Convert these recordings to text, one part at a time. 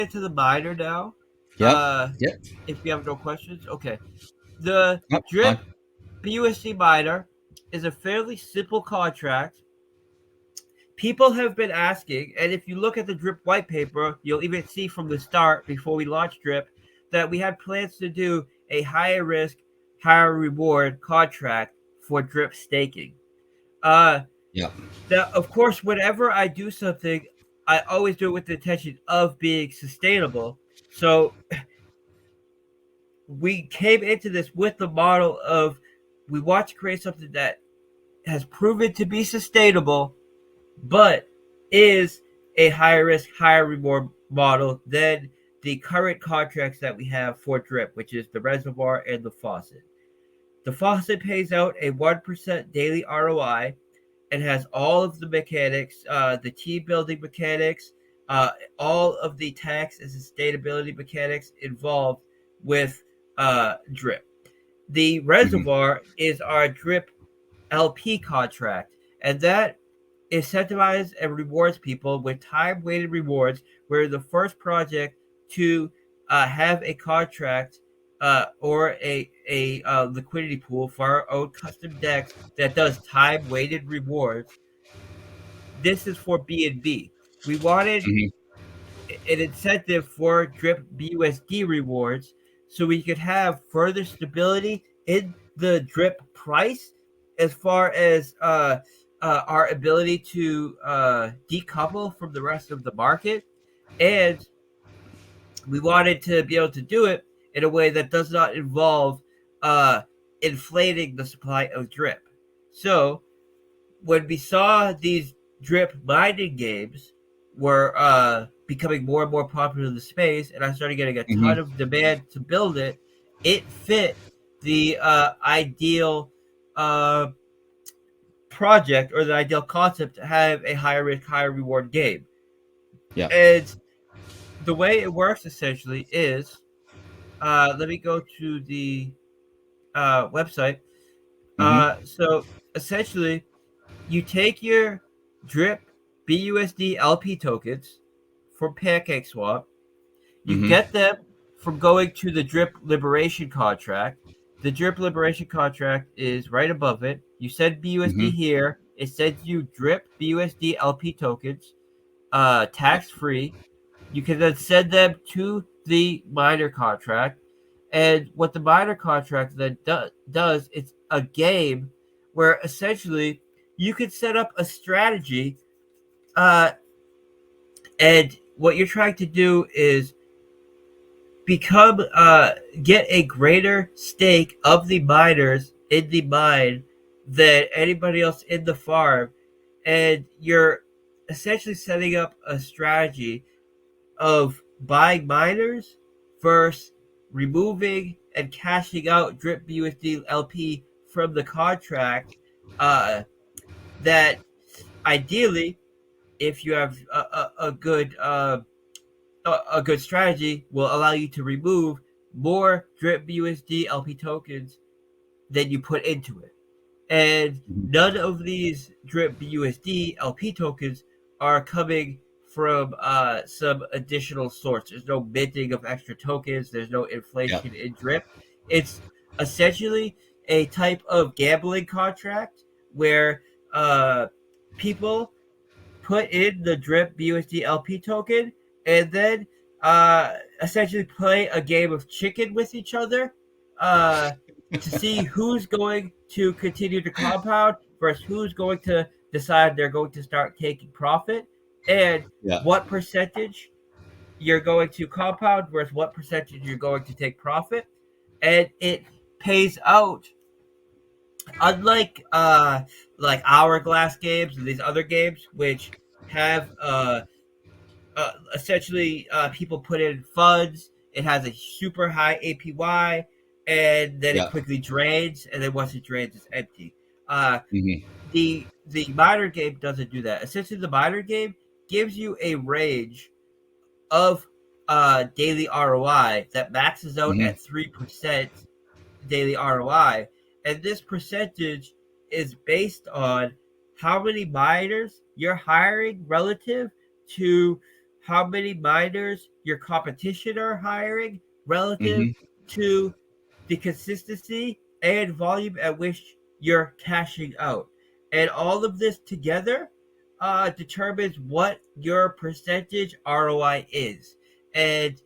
into the miner now. Yep. Uh, Yep. if you have no questions, okay. The Yep. drip Fine. BUSD miner is a fairly simple contract. People have been asking, and if you look at the drip white paper, you'll even see from the start before we launched drip that we had plans to do a higher risk, higher reward contract for drip staking. Uh, Yep. Now, of course, whenever I do something, I always do it with the intention of being sustainable. So we came into this with the model of we want to create something that has proven to be sustainable, but is a higher risk, higher reward model than the current contracts that we have for drip, which is the reservoir and the faucet. The faucet pays out a 1% daily ROI and has all of the mechanics, the team building mechanics, uh, all of the tax and sustainability mechanics involved with drip. The Hmm. reservoir is our drip LP contract, and that incentivizes and rewards people with time weighted rewards. We're the first project to have a contract or a liquidity pool for our own custom decks that does time weighted rewards. This is for B&B. We wanted Hmm. an incentive for drip BUSD rewards so we could have further stability in the drip price as far as our ability to decouple from the rest of the market. And we wanted to be able to do it in a way that does not involve uh, inflating the supply of drip. So when we saw these drip mining games were becoming more and more popular in the space, and I started getting a ton Hmm. of demand to build it, it fit the ideal uh, project or the ideal concept to have a higher risk, higher reward game. Yeah. And the way it works essentially is let me go to the website. Hmm. So essentially, you take your drip BUSD LP tokens from PancakeSwap. You Hmm. get them from going to the drip liberation contract. The drip liberation contract is right above it. You send BUSD Hmm. here. It sends you drip BUSD LP tokens, tax free. You can then send them to the miner contract. And what the miner contract then does, it's a game where essentially you can set up a strategy, uh, and what you're trying to do is become get a greater stake of the miners in the mine than anybody else in the farm, and you're essentially setting up a strategy of buying miners versus removing and cashing out drip BUSD LP from the contract. Uh, that ideally, if you have a good a good strategy, will allow you to remove more drip BUSD LP tokens than you put into it. And none of these drip BUSD LP tokens are coming from some additional source. There's no minting of extra tokens. There's no Yeah. inflation in drip. It's essentially a type of gambling contract where uh, people put in the drip BUSD LP token and then essentially play a game of chicken with each other uh, to see who's going to continue to compound versus who's going to decide they're going to start taking profit, and Yeah. what percentage you're going to compound versus what percentage you're going to take profit. And it pays out, unlike like hourglass games and these other games which have essentially people put in funds. It has a super high APY, and then it Yeah. quickly drains, and then once it drains, it's empty. Uh, Hmm. the miner game doesn't do that. Essentially, the miner game gives you a range of daily ROI that maxes out Hmm. at 3% daily ROI, and this percentage is based on how many miners you're hiring relative to how many miners your competition are hiring relative Mm-hmm. to the consistency and volume at which you're cashing out. And all of this together determines what your percentage ROI is. And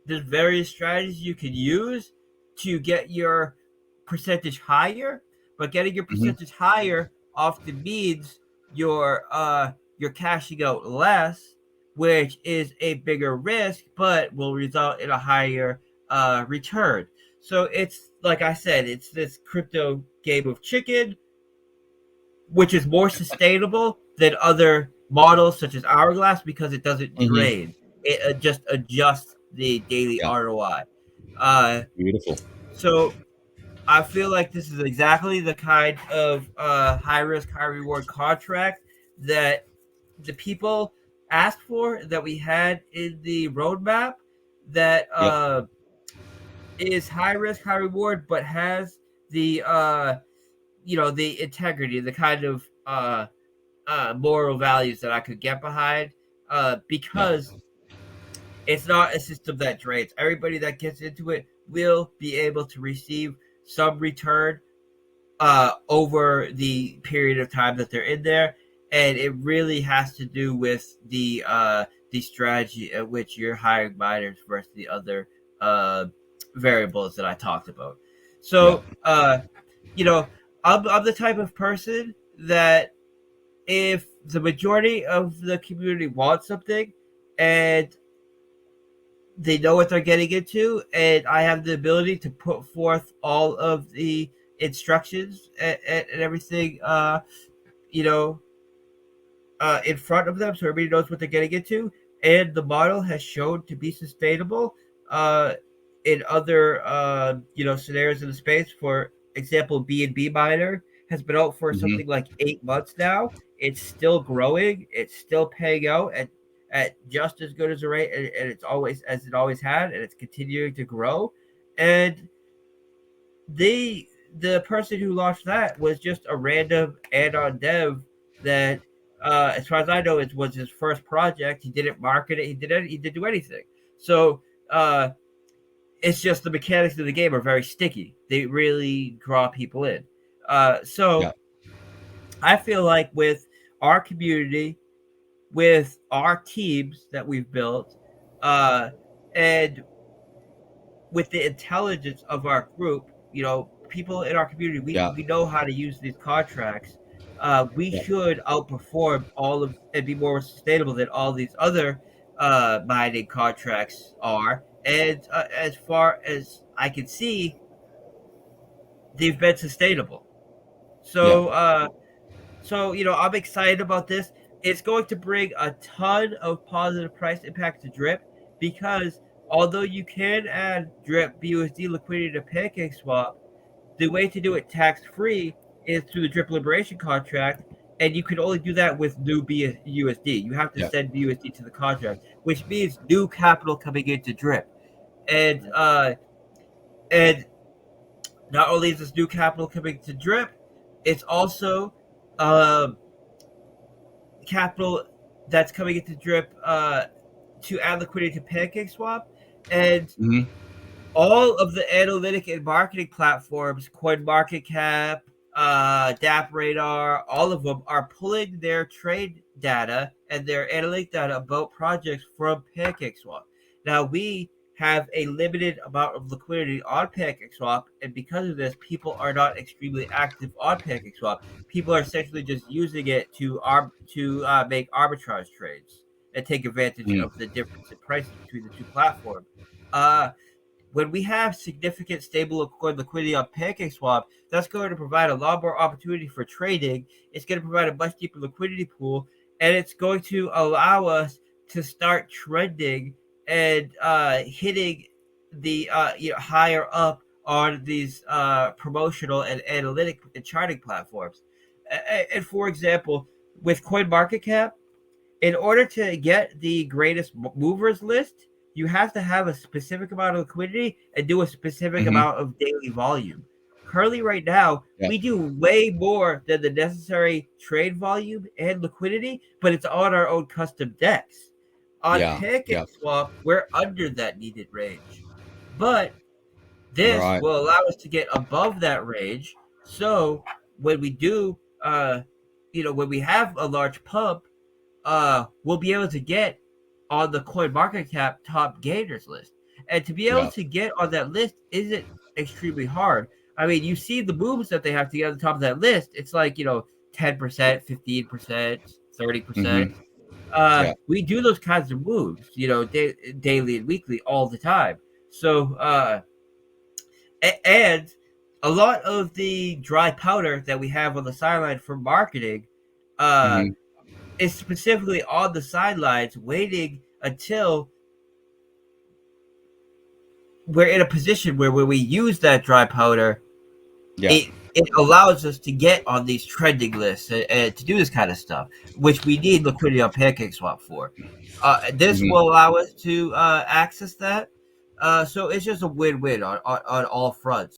there's various strategies you can use to get your percentage higher, but getting your Mm-hmm. percentage higher often means you're cashing out less, which is a bigger risk, but will result in a higher return. So it's like I said, it's this crypto game of chicken, which is more sustainable than other models such as Hourglass because it doesn't Mm-hmm. drain. It just adjusts the daily Yeah. ROI. Uh, Beautiful. so I feel like this is exactly the kind of high risk, high reward contract that the people asked for, that we had in the roadmap, that Yep. is high risk, high reward, but has the the integrity, the kind of moral values that I could get behind, Yeah. because it's not a system that drains. Everybody that gets into it will be able to receive some return over the period of time that they're in there, and it really has to do with the strategy at which you're hiring miners versus the other uh, variables that I talked about. Yeah. So, I'm the type of person that if the majority of the community wants something and they know what they're getting into, and I have the ability to put forth all of the instructions and everything, you know, in front of them, so everybody knows what they're getting into. And the model has shown to be sustainable uh, in other, scenarios in the space. For example, BNB Miner has been out for Mm-hmm. something like 8 months now. It's still growing. It's still paying out at just as good as a rate, and it's always as it always had, and it's continuing to grow. And the person who launched that was just a random add-on dev that, as far as I know, it was his first project. He didn't market it. He didn't do anything. So it's just the mechanics of the game are very sticky. They really draw people in. So Yeah. I feel like with our community, with our teams that we've built, uh, and with the intelligence of our group, people in our community, Yeah. we know how to use these contracts. We Yeah. should outperform all of and be more sustainable than all these other mining contracts are. And as far as I can see, they've been sustainable. Yeah. So, I'm excited about this. It's going to bring a ton of positive price impact to Drip because although you can add Drip BUSD liquidity to PancakeSwap, the way to do it tax free is through the Drip Liberation contract, and you can only do that with new BUSD. You have to Yeah. send BUSD to the contract, which means new capital coming into Drip, and not only is this new capital coming to Drip, it's also um, capital that's coming into Drip to add liquidity to PancakeSwap, and Mm-hmm. all of the analytic and marketing platforms, CoinMarketCap, DApp Radar, all of them are pulling their trade data and their analytic data about projects from PancakeSwap. Now we have a limited amount of liquidity on PancakeSwap, and because of this, people are not extremely active on PancakeSwap. People are essentially just using it to make arbitrage trades and take advantage Mm-hmm. of the difference in prices between the two platforms. Uh, when we have significant stable coin liquidity on PancakeSwap, that's going to provide a lot more opportunity for trading. It's going to provide a much deeper liquidity pool, and it's going to allow us to start trending and hitting the higher up on these promotional and analytic and charting platforms. And for example, with CoinMarketCap, in order to get the greatest movers list, you have to have a specific amount of liquidity and do a specific Mm-hmm. amount of daily volume. Currently, right now, Yeah. we do way more than the necessary trade volume and liquidity, but it's on our own custom decks. On Yeah. Pancake Yeah. Swap, we're under that needed range, but this Right. will allow us to get above that range. So when we do, when we have a large pump, we'll be able to get on the coin market cap top gainers list. And to be able Yeah. to get on that list isn't extremely hard. I mean, you see the moves that they have to get on the top of that list. It's like, 10%, 15%, 30%. Mm-hmm. Yeah. We do those kinds of moves, daily and weekly all the time. So, and a lot of the dry powder that we have on the sideline for marketing, uh, Mm-hmm. is specifically on the sidelines, waiting until we're in a position where when we use that dry powder, Yeah. it allows us to get on these trending lists and to do this kind of stuff, which we need liquidity on Pancake Swap for. This Mm-hmm. will allow us to access that. So it's just a win-win on all fronts.